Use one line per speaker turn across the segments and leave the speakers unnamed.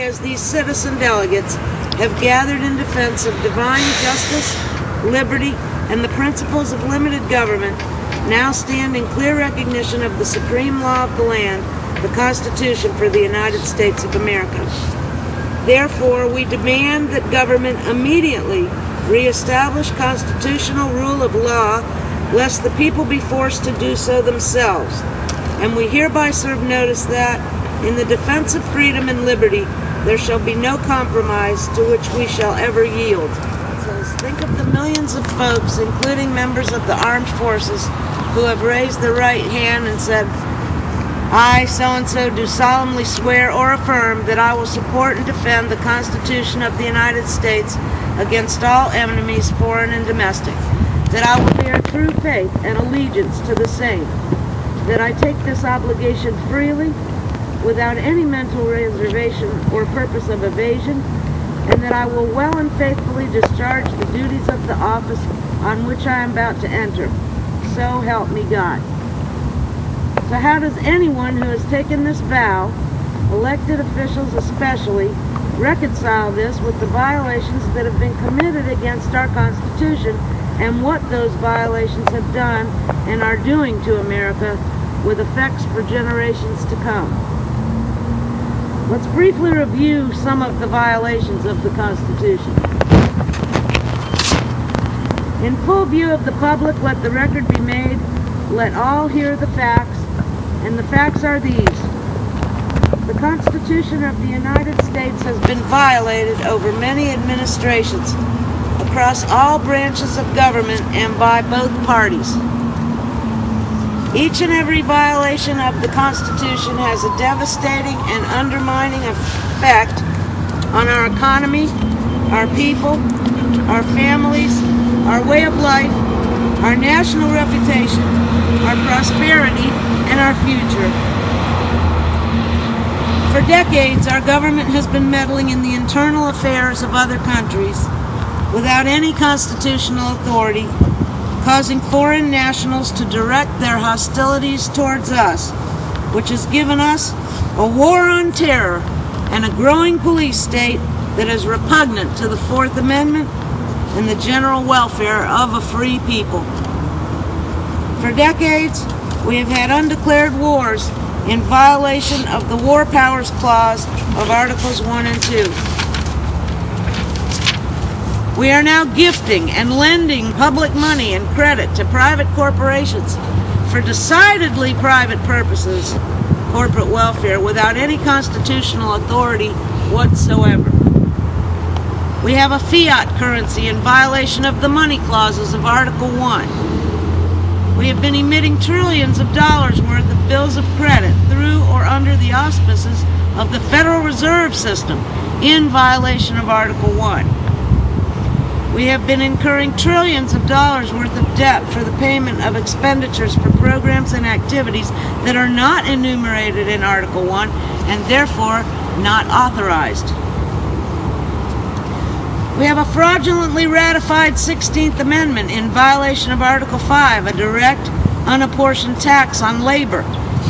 as these citizen delegates have gathered in defense of divine justice, liberty, and the principles of limited government, now stand in clear recognition of the supreme law of the land, the Constitution for the United States of America. Therefore, we demand that government immediately reestablish constitutional rule of law, lest the people be forced to do so themselves. And we hereby serve notice that, in the defense of freedom and liberty, there shall be no compromise to which we shall ever yield. It says, think of the millions of folks, including members of the armed forces, who have raised their right hand and said, I, so-and-so, do solemnly swear or affirm that I will support and defend the Constitution of the United States against all enemies, foreign and domestic, that I will bear true faith and allegiance to the same, that I take this obligation freely, without any mental reservation or purpose of evasion, and that I will well and faithfully discharge the duties of the office on which I am about to enter. So help me God. So how does anyone who has taken this vow, elected officials especially, reconcile this with the violations that have been committed against our Constitution and what those violations have done and are doing to America, with effects for generations to come? Let's briefly review some of the violations of the Constitution. In full view of the public, let the record be made. Let all hear the facts, and the facts are these. The Constitution of the United States has been violated over many administrations, across all branches of government and by both parties. Each and every violation of the Constitution has a devastating and undermining effect on our economy, our people, our families, our way of life, our national reputation, our prosperity, and our future. For decades, our government has been meddling in the internal affairs of other countries without any constitutional authority, causing foreign nationals to direct their hostilities towards us, which has given us a war on terror and a growing police state that is repugnant to the Fourth Amendment and the general welfare of a free people. For decades, we have had undeclared wars in violation of the War Powers Clause of Articles 1 and 2. We are now gifting and lending public money and credit to private corporations for decidedly private purposes, corporate welfare, without any constitutional authority whatsoever. We have a fiat currency in violation of the money clauses of Article 1. We have been emitting trillions of dollars worth of bills of credit through or under the auspices of the Federal Reserve System in violation of Article 1. We have been incurring trillions of dollars worth of debt for the payment of expenditures for programs and activities that are not enumerated in Article 1 and therefore not authorized. We have a fraudulently ratified 16th Amendment in violation of Article 5, a direct, unapportioned tax on labor,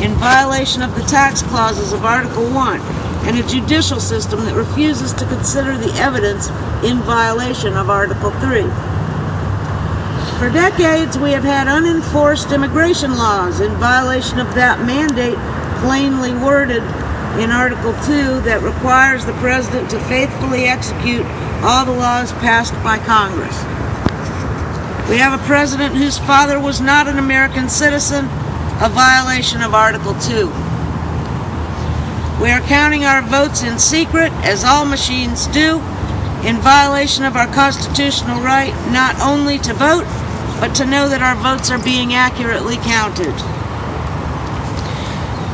in violation of the tax clauses of Article 1, and a judicial system that refuses to consider the evidence in violation of Article 3. For decades, we have had unenforced immigration laws in violation of that mandate plainly worded in Article 2 that requires the President to faithfully execute all the laws passed by Congress. We have a President whose father was not an American citizen, a violation of Article 2. We are counting our votes in secret, as all machines do, in violation of our constitutional right not only to vote, but to know that our votes are being accurately counted.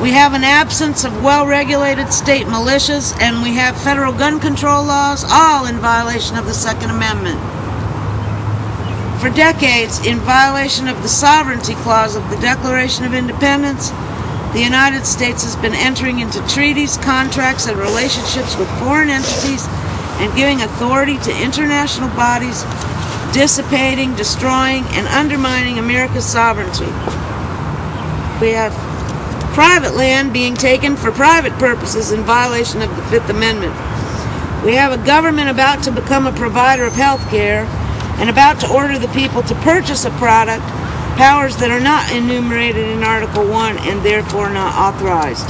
We have an absence of well-regulated state militias, and we have federal gun control laws, all in violation of the Second Amendment. For decades, in violation of the Sovereignty Clause of the Declaration of Independence, the United States has been entering into treaties, contracts, and relationships with foreign entities and giving authority to international bodies, dissipating, destroying, and undermining America's sovereignty. We have private land being taken for private purposes in violation of the Fifth Amendment. We have a government about to become a provider of health care and about to order the people to purchase a product, powers that are not enumerated in Article 1 and therefore not authorized.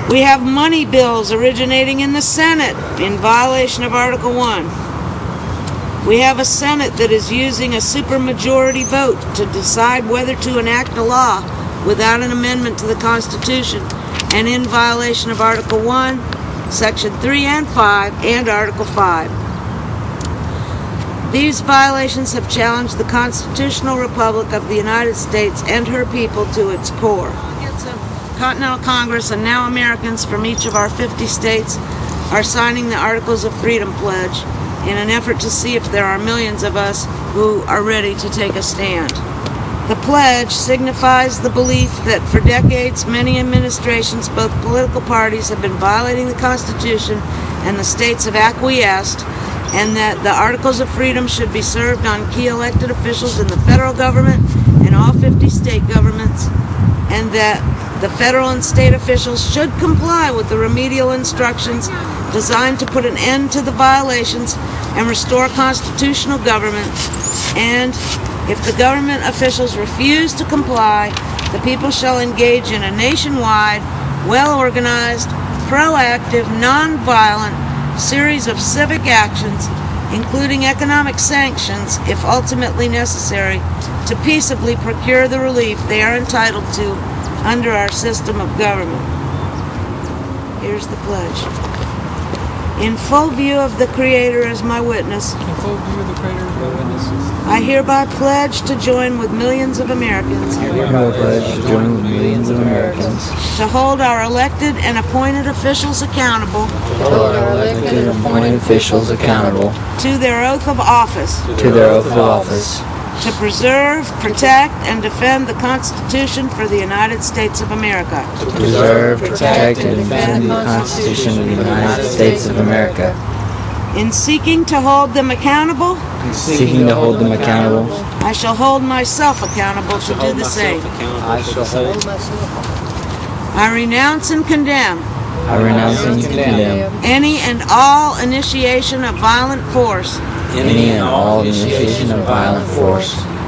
We have money bills originating in the Senate in violation of Article 1. We have a Senate that is using a supermajority vote to decide whether to enact a law without an amendment to the Constitution and in violation of Article 1, Section 3 and 5, and Article 5. These violations have challenged the constitutional republic of the United States and her people to its core. Delegates of Continental Congress and now Americans from each of our 50 states are signing the Articles of Freedom Pledge in an effort to see if there are millions of us who are ready to take a stand. The pledge signifies the belief that for decades many administrations, both political parties, have been violating the Constitution and the states have acquiesced, and that the Articles of Freedom should be served on key elected officials in the federal government and all 50 state governments, and that the federal and state officials should comply with the remedial instructions designed to put an end to the violations and restore constitutional government, and if the government officials refuse to comply, the people shall engage in a nationwide, well-organized, proactive, non-violent series of civic actions, including economic sanctions, if ultimately necessary, to peaceably procure the relief they are entitled to under our system of government. Here's the pledge. In full view of the Creator as my witness, I hereby pledge to join with millions of Americans to hold our elected and appointed officials accountable to their oath of office, to preserve, protect, and defend the Constitution for the United States of America. In seeking to hold them accountable, I shall hold myself accountable to do the same. I renounce and condemn any and all initiation of violent force,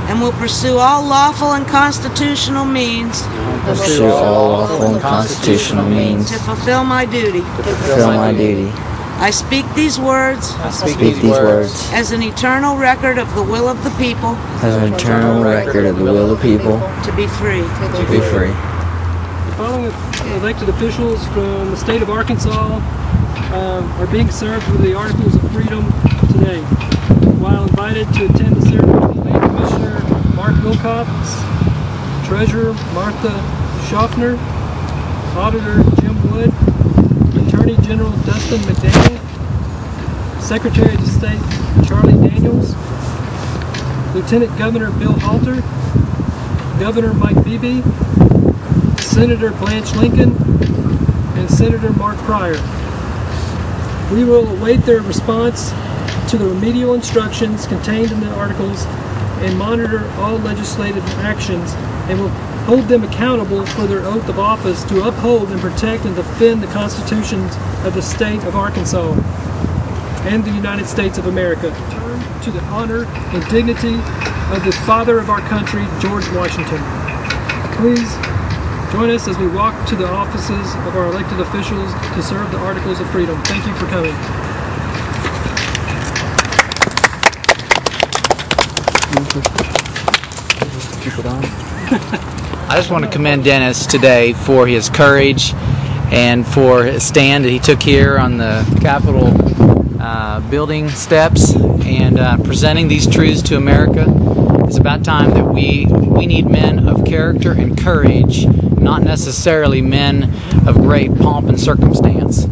and will pursue all lawful and constitutional means to fulfill my duty. I speak these words as an eternal record of the will of the people, to be free.
The following elected officials from the state of Arkansas are being served with the Articles of Freedom today. While invited to attend the ceremony, Land Commissioner Mark Wilcox, Treasurer Martha Shoffner, Auditor Jim Wood, Attorney General Dustin McDaniel, Secretary of State Charlie Daniels, Lieutenant Governor Bill Halter, Governor Mike Beebe, Senator Blanch Lincoln, and Senator Mark Pryor. We will await their response to the remedial instructions contained in the articles and monitor all legislative actions, and will hold them accountable for their oath of office to uphold and protect and defend the constitutions of the state of Arkansas and the United States of America. Turn to the honor and dignity of the father of our country, George Washington. Please join us as we walk to the offices of our elected officials to serve the Articles of Freedom. Thank you for coming.
I just want to commend Dennis today for his courage and for his stand that he took here on the Capitol building steps and presenting these truths to America. It's about time that we need men of character and courage, not necessarily men of great pomp and circumstance. So